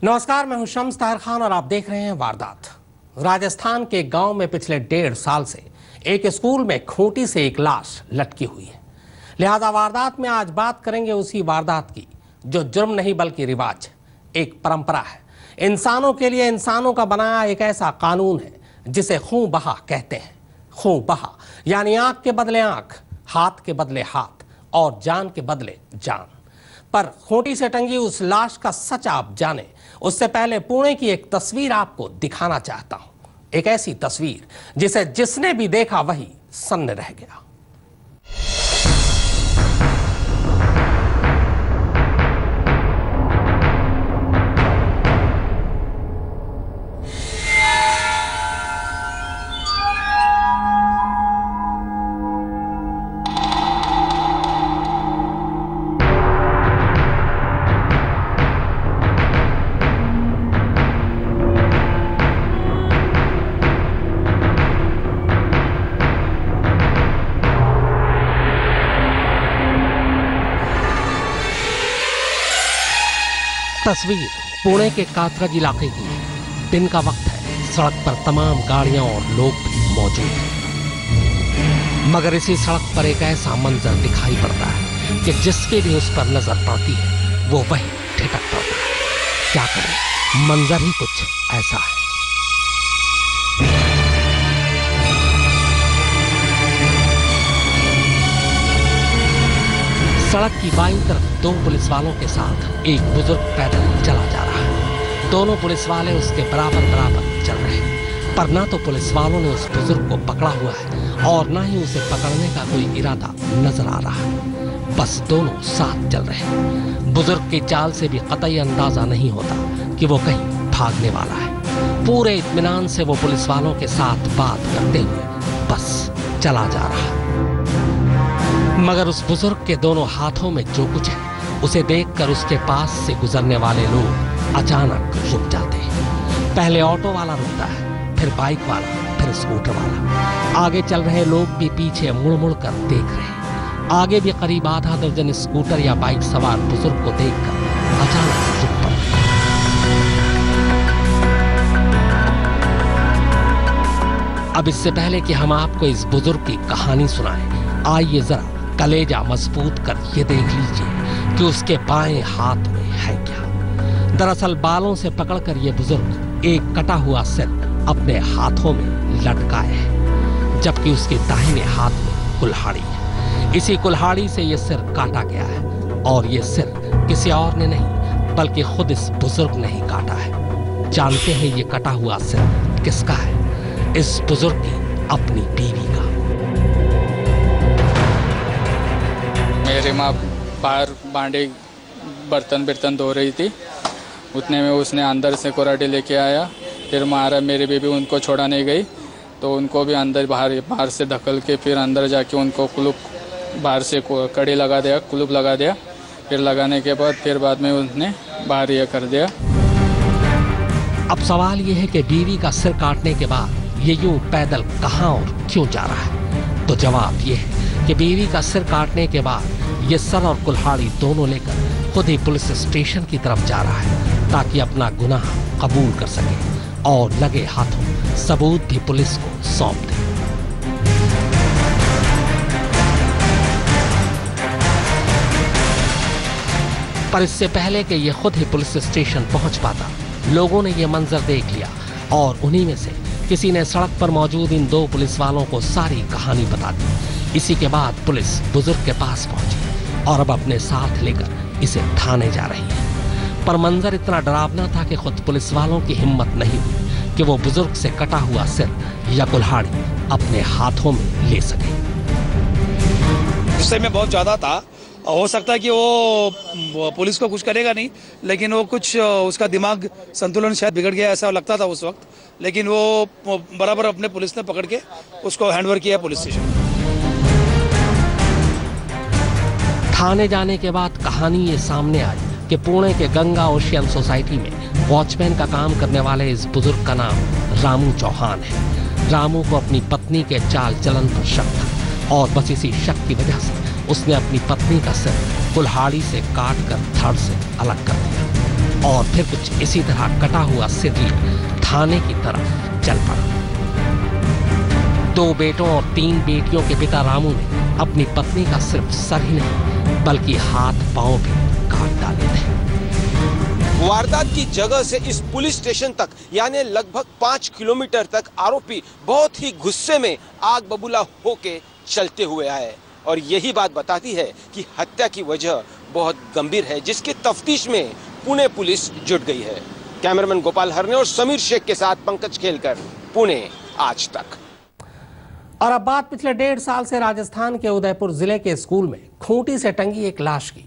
नमस्कार, मैं हूं शम्स ताहिर खान और आप देख रहे हैं वारदात। राजस्थान के गांव में पिछले 1.5 साल से एक स्कूल में खूंटी से एक लाश लटकी हुई है। लिहाजा वारदात में आज बात करेंगे उसी वारदात की जो जुर्म नहीं बल्कि रिवाज, एक परंपरा है। इंसानों के लिए इंसानों का बनाया एक ऐसा कानून है जिसे खून बहा कहते हैं। खून बहा यानी आंख के बदले आंख, हाथ के बदले हाथ और जान के बदले जान। पर खूंटी से टंगी उस लाश का सच आप जाने उससे पहले पुणे की एक तस्वीर आपको दिखाना चाहता हूं। एक ऐसी तस्वीर जिसे जिसने भी देखा वही सन्न रह गया। तस्वीर पुणे के कातरज इलाके की है। दिन का वक्त है, सड़क पर तमाम गाड़ियां और लोग भी मौजूद हैं। मगर इसी सड़क पर एक ऐसा मंजर दिखाई पड़ता है कि जिसके भी उस पर नजर पड़ती है वो वही ठिठक पड़ता है। क्या करें, मंजर ही कुछ ऐसा है। सड़क की बाईं तरफ 2 पुलिस वालों के साथ एक बुजुर्ग पैदल चला जा रहा है। दोनों पुलिस वाले उसके बराबर बराबर चल रहे हैं, पर ना तो पुलिस वालों ने उस बुजुर्ग को पकड़ा हुआ है और ना ही उसे पकड़ने का कोई इरादा नजर आ रहा है। बस दोनों साथ चल रहे हैं। बुजुर्ग की चाल से भी कतई अंदाजा नहीं होता कि वो कहीं भागने वाला है। पूरे इत्मीनान से वो पुलिस वालों के साथ बात करते हुए बस चला जा रहा है। मगर उस बुजुर्ग के दोनों हाथों में जो कुछ है उसे देखकर उसके पास से गुजरने वाले लोग अचानक रुक जाते हैं। पहले ऑटो वाला रुकता है, फिर बाइक वाला, फिर स्कूटर वाला। आगे चल रहे लोग भी पीछे मुड़ मुड़ कर देख रहे हैं। आगे भी करीब आधा दर्जन स्कूटर या बाइक सवार बुजुर्ग को देखकर अचानक रुक पड़े। अब इससे पहले कि हम आपको इस बुजुर्ग की कहानी सुनाएं, आइए जरा कलेजा मजबूत कर ये देख लीजिए कि उसके बाएं हाथ में है क्या। दरअसल बालों से पकड़कर ये बुजुर्ग एक कटा हुआ सिर अपने हाथों में लटकाए है, जबकि उसके दाहिने हाथ में कुल्हाड़ी है। इसी कुल्हाड़ी से ये सिर काटा गया है और ये सिर किसी और ने नहीं बल्कि खुद इस बुजुर्ग ने ही काटा है। जानते हैं ये कटा हुआ सिर किसका है? इस बुजुर्ग की अपनी बीवी का। मेरी माँ बाहर भांडे बर्तन धो रही थी, उतने में उसने अंदर से कुराडी लेके आया। फिर मारा, मेरी बेबी उनको छोड़ाने गई तो उनको भी अंदर बाहर से धकेल के फिर अंदर जाके उनको कुलूप बाहर से कड़ी लगा दिया, कुलूप लगा दिया। फिर लगाने के बाद में उसने बाहर ये कर दिया। अब सवाल ये है कि बीवी का सिर काटने के बाद ये यूं पैदल कहाँ और क्यों जा रहा है? तो जवाब ये है कि बीवी का सिर काटने के बाद ये सर और कुल्हाड़ी दोनों लेकर खुद ही पुलिस स्टेशन की तरफ जा रहा है ताकि अपना गुनाह कबूल कर सके और लगे हाथों सबूत भी पुलिस को सौंप दे। पर इससे पहले कि ये खुद ही पुलिस स्टेशन पहुंच पाता, लोगों ने ये मंजर देख लिया और उन्हीं में से किसी ने सड़क पर मौजूद इन 2 पुलिस वालों को सारी कहानी बता दी। इसी के बाद पुलिस बुजुर्ग के पास पहुंची और अब अपने साथ लेकर इसे थाने जा रही है। पर मंजर इतना डरावना था कि खुद पुलिस वालों की हिम्मत नहीं हुई कि वो बुजुर्ग से कटा हुआ सिर या कुल्हाड़ी अपने हाथों में ले सके। गुस्से में बहुत ज्यादा था। हो सकता है कि वो पुलिस को कुछ करेगा नहीं, लेकिन वो कुछ उसका दिमाग संतुलन शायद बिगड़ गया, ऐसा लगता था उस वक्त। लेकिन वो बराबर अपने पुलिस ने पकड़ के उसको हैंडओवर किया पुलिस स्टेशन। थाने जाने के बाद कहानी ये सामने आई कि पुणे के गंगा ओशियन सोसाइटी में वॉचमैन का काम करने वाले इस बुजुर्ग का नाम रामू चौहान है। रामू को अपनी पत्नी के चाल चलन पर शक था और बस इसी शक की वजह से उसने अपनी पत्नी का सिर कुल्हाड़ी से काट कर धड़ से अलग कर दिया। और फिर कुछ इसी तरह कटा हुआ सिर लिए थाने की तरफ चल पड़ा। 2 बेटों और 3 बेटियों के पिता रामू ने अपनी पत्नी का सिर्फ सर ही नहीं बल्कि हाथ पांव भी काट डाले थे। वारदात की जगह से इस पुलिस स्टेशन तक यानी लगभग 5 किलोमीटर तक आरोपी बहुत ही गुस्से में आग बबूला होके चलते हुए आए और यही बात बताती है कि हत्या की वजह बहुत गंभीर है, जिसकी तफ्तीश में पुणे पुलिस जुट गई है। कैमरामैन गोपाल हरने और समीर शेख के साथ पंकज खेलकर, पुणे आज तक। और अब बात पिछले 1.5 साल से राजस्थान के उदयपुर जिले के स्कूल में खूंटी से टंगी एक लाश की।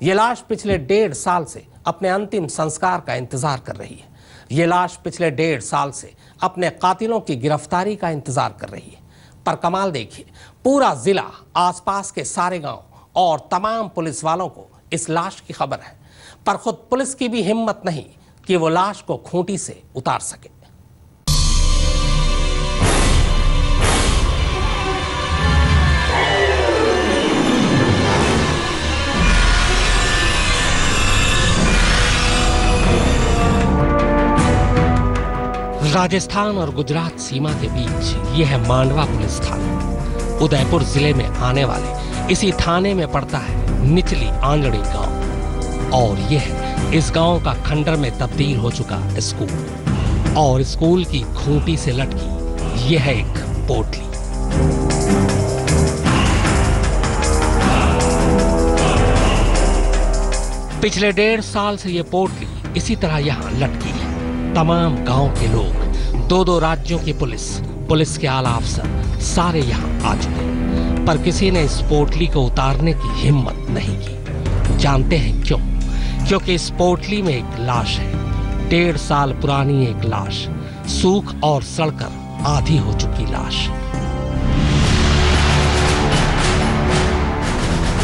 ये लाश पिछले 1.5 साल से अपने अंतिम संस्कार का इंतजार कर रही है। ये लाश पिछले 1.5 साल से अपने कातिलों की गिरफ्तारी का इंतजार कर रही है। पर कमाल देखिए, पूरा जिला, आसपास के सारे गांव और तमाम पुलिस वालों को इस लाश की खबर है, पर खुद पुलिस की भी हिम्मत नहीं कि वो लाश को खूंटी से उतार सके। राजस्थान और गुजरात सीमा के बीच यह है मांडवा पुलिस थाना। उदयपुर जिले में आने वाले इसी थाने में पड़ता है निचली आंगड़ी गांव और यह है इस गांव का खंडर में तब्दील हो चुका स्कूल। और स्कूल की खूंटी से लटकी यह है एक पोटली। पिछले 1.5 साल से यह पोटली इसी तरह यहां लटकी है। तमाम गांव के लोग, 2 राज्यों की पुलिस के आला अफसर सारे यहां आ चुके, पर किसी ने इस पोटली को उतारने की हिम्मत नहीं की। जानते हैं क्यों? क्योंकि इस पोटली में एक लाश है, 1.5 साल पुरानी एक लाश, सूख और सड़कर आधी हो चुकी लाश।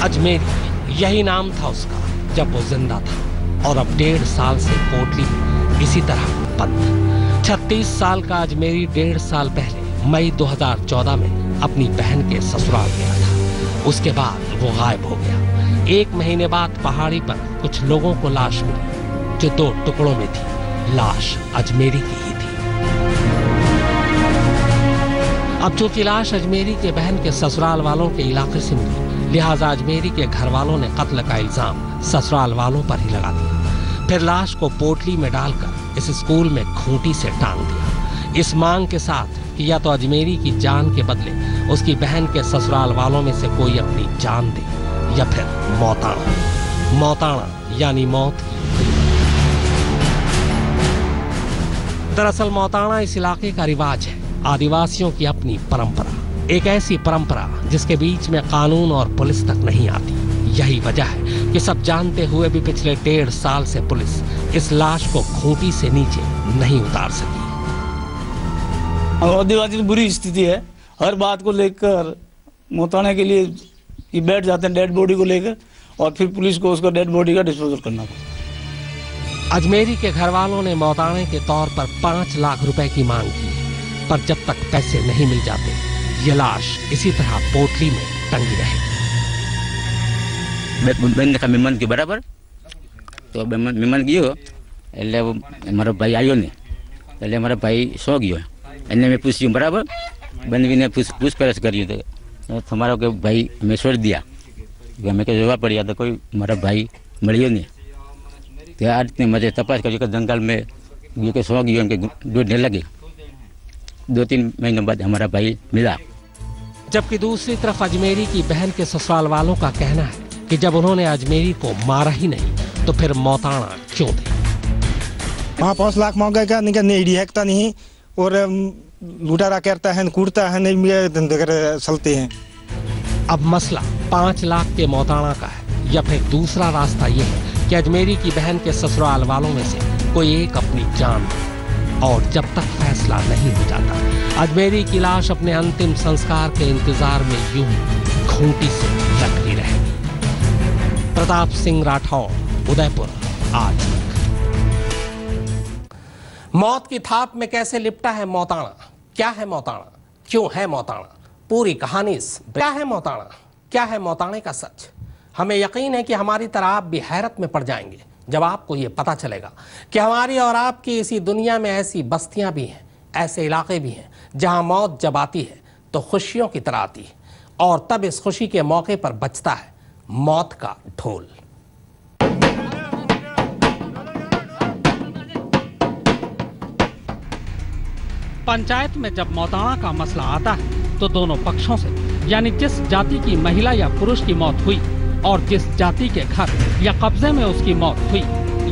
अजमेरी यही नाम था उसका जब वो जिंदा था और अब 1.5 साल से पोटली में इसी तरह बंद। 36 साल का अजमेरी 1.5 साल पहले मई 2014 में अपनी बहन के ससुराल गया था। उसके बाद वो गायब हो गया। 1 महीने बाद पहाड़ी पर कुछ लोगों को लाश मिली जो 2 टुकड़ों में थी। लाश अजमेरी की ही थी। अब चूंकि लाश अजमेरी के बहन के ससुराल वालों के इलाके से मिली, लिहाजा अजमेरी के घर वालों ने कत्ल का इल्जाम ससुराल वालों पर ही लगा दिया। फिर लाश को पोटली में डालकर इस स्कूल में खूंटी से टांग दिया, इस मांग के साथ कि या तो अजमेरी की जान के बदले उसकी बहन के ससुराल वालों में से कोई अपनी जान दे या फिर मौताना यानी मौत की। दरअसल मौताना इस इलाके का रिवाज है, आदिवासियों की अपनी परंपरा, एक ऐसी परंपरा जिसके बीच में कानून और पुलिस तक नहीं आती। यही वजह है कि सब जानते हुए भी पिछले 1.5 साल से पुलिस इस लाश को खूंटी से नीचे नहीं उतार सकी। आदिवासी की बुरी स्थिति है, हर बात को लेकर मौताने के लिए ये बैठ जाते हैं डेड बॉडी को लेकर और फिर पुलिस को उसको डेड बॉडी का डिस्पोजल करना पड़ता। अजमेरी के घर वालों ने मौताने के तौर पर 5 लाख रुपए की मांग की, पर जब तक पैसे नहीं मिल जाते ये लाश इसी तरह पोटली में टंगी रहेगी। બેન કમી મન કે બરાબર તો મહેમાન ગયો એટલે મારો ભાઈ આવ્યો ને એટલે મારા ભાઈ સો ગયો એને મેં પૂછ્યું બરાબર બનવીને પૂછપરછ કર્યું તો તમારો કે ભાઈ મેં છોડી દિયા અમે કે જોવા પડ્યા તો કોઈ મારા ભાઈ મળ્યો નહીં તો આ રીતને મેં તપાસ કરી કે જંગલ में ગયો કે સો ગયો કે ढूंढने लगे 2-3 महीनों बाद हमारा भाई मिला। जबकि दूसरी तरफ अजमेरी की बहन के ससुराल वालों का कहना है कि जब उन्होंने अजमेरी को मारा ही नहीं तो फिर मौताना क्यों थे। वहाँ 5 लाख मांगेगा नहीं हैकता नहीं और लुटारा करता है, कूटता है, नहीं चलते हैं। अब मसला 5 लाख के मौताना का है या फिर दूसरा रास्ता ये है कि अजमेरी की बहन के ससुराल वालों में से कोई एक अपनी जान दे। और जब तक फैसला नहीं हो जाता अजमेरी की लाश अपने अंतिम संस्कार के इंतजार में यूं ही खूंटी से लटकी रहेगी। प्रताप सिंह राठौर, उदयपुर आज तक। मौत की थाप में कैसे लिपटा है मौताना? क्या है मौताना? क्यों है मौताना? पूरी कहानी क्या है मौताना? क्या है मौताने का सच? हमें यकीन है कि हमारी तरह आप भी हैरत में पड़ जाएंगे जब आपको ये पता चलेगा कि हमारी और आपकी इसी दुनिया में ऐसी बस्तियां भी हैं, ऐसे इलाके भी हैं जहां मौत जब आती है तो खुशियों की तरह आती है, और तब इस खुशी के मौके पर बजता है मौत का ढोल। पंचायत में जब मौताना का मसला आता है तो दोनों पक्षों से, यानी जिस जाति की महिला या पुरुष की मौत हुई और जिस जाति के घर या कब्जे में उसकी मौत हुई,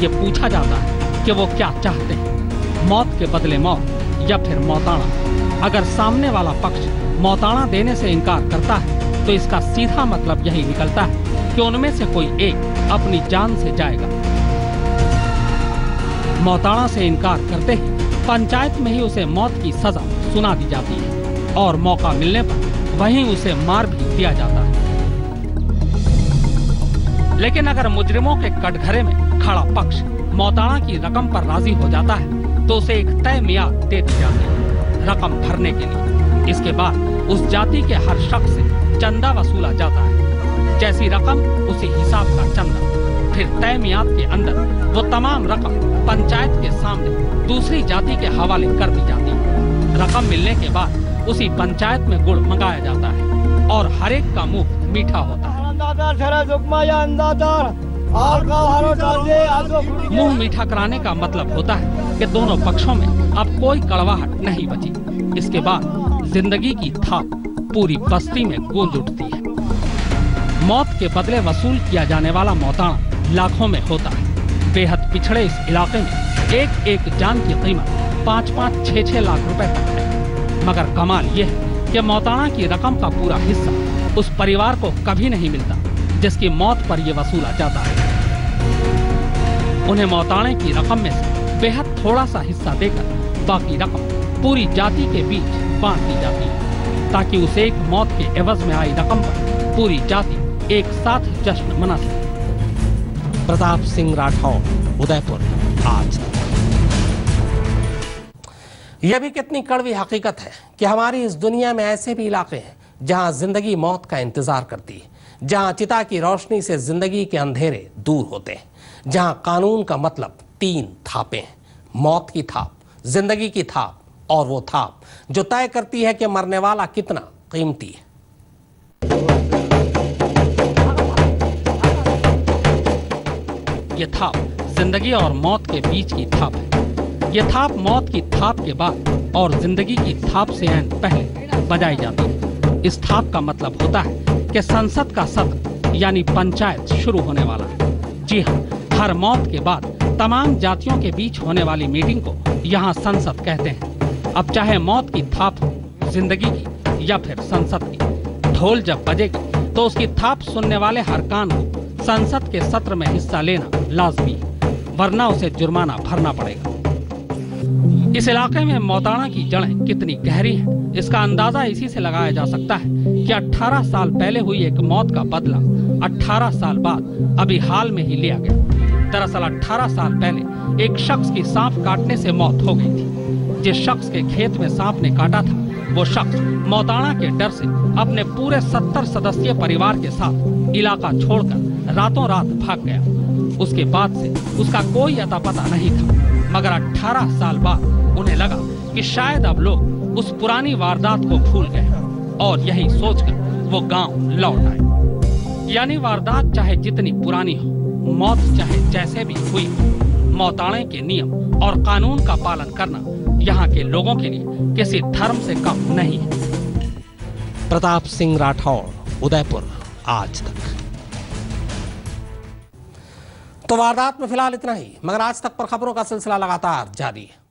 ये पूछा जाता है कि वो क्या चाहते हैं, मौत के बदले मौत या फिर मौताना। अगर सामने वाला पक्ष मौताना देने से इनकार करता है तो इसका सीधा मतलब यही निकलता है कि उनमें से कोई एक अपनी जान से जाएगा। मौताना से इनकार करते ही पंचायत में ही उसे मौत की सजा सुना दी जाती है और मौका मिलने पर वहीं उसे मार भी दिया जाता है। लेकिन अगर मुजरिमों के कटघरे में खड़ा पक्ष मौताना की रकम पर राजी हो जाता है तो उसे एक तय मियाद दे दी जाती है रकम भरने के लिए। इसके बाद उस जाति के हर शख्स से चंदा वसूला जाता है, जैसी रकम उसी हिसाब का चंदा। फिर तय मियाद के अंदर वो तमाम रकम पंचायत के सामने दूसरी जाति के हवाले कर दी जाती है। रकम मिलने के बाद उसी पंचायत में गुड़ मंगाया जाता है और हर एक का मुंह मीठा होता है। मुंह मीठा कराने का मतलब होता है कि दोनों पक्षों में अब कोई कड़वाहट नहीं बची। इसके बाद जिंदगी की थाप पूरी बस्ती में गूंज उठती है। मौत के बदले वसूल किया जाने वाला मौताना लाखों में होता है। बेहद पिछड़े इस इलाके में एक एक जान की कीमत 5-5, 6-6 लाख रुपए तक है। मगर कमाल यह है कि मौताना की रकम का पूरा हिस्सा उस परिवार को कभी नहीं मिलता जिसकी मौत पर यह वसूला जाता है। उन्हें मौताने की रकम में से बेहद थोड़ा सा हिस्सा देकर बाकी रकम पूरी जाति के बीच बांट दी जाती है ताकि उस एक मौत के एवज में आई रकम पर पूरी जाति एक साथ जश्न मना सके। प्रताप सिंह राठौर, उदयपुर, आज। यह भी कितनी कड़वी हकीकत है कि हमारी इस दुनिया में ऐसे भी इलाके हैं जहां जिंदगी मौत का इंतजार करती है, जहां चिता की रोशनी से जिंदगी के अंधेरे दूर होते हैं, जहां कानून का मतलब 3 थापें हैं, मौत की थाप, जिंदगी की थाप और वो थाप जो तय करती है कि मरने वाला कितना कीमती है। ये थाप जिंदगी और मौत के बीच की थाप है। ये थाप मौत की थाप के बाद और जिंदगी की थाप से ऐन पहले बजाई जाती है। इस थाप का मतलब होता है कि संसद का सत्र यानी पंचायत शुरू होने वाला है। जी हाँ, हर मौत के बाद तमाम जातियों के बीच होने वाली मीटिंग को यहाँ संसद कहते हैं। अब चाहे मौत की थाप हो, जिंदगी की या फिर संसद की, ढोल जब बजेगी तो उसकी थाप सुनने वाले हर कान को संसद के सत्र में हिस्सा लेना लाजमी है, वरना उसे जुर्माना भरना पड़ेगा। इस इलाके में मौताना की जड़ें कितनी गहरी हैं, इसका अंदाजा इसी से लगाया जा सकता है कि 18 साल पहले हुई एक मौत का बदला 18 साल बाद अभी हाल में ही लिया गया। दरअसल 18 साल पहले एक शख्स की सांप काटने से मौत हो गई थी। जिस शख्स के खेत में सांप ने काटा था वो शख्स मौताना के डर से अपने पूरे 70 सदस्यीय परिवार के साथ इलाका छोड़कर रातों रात भाग गया। उसके बाद से उसका कोई अता पता नहीं था, मगर 18 साल बाद उन्हें लगा कि शायद अब लोग उस पुरानी वारदात को भूल गए और यही सोचकर वो गांव लौट आए। यानी वारदात चाहे जितनी पुरानी हो, मौत चाहे जैसे भी हुई, मौताने के नियम और कानून का पालन करना यहाँ के लोगों के लिए किसी धर्म से कम नहीं है। प्रताप सिंह राठौर, उदयपुर, आज तक। तो वारदात में फिलहाल इतना ही, मगर आज तक पर खबरों का सिलसिला लगातार जारी है।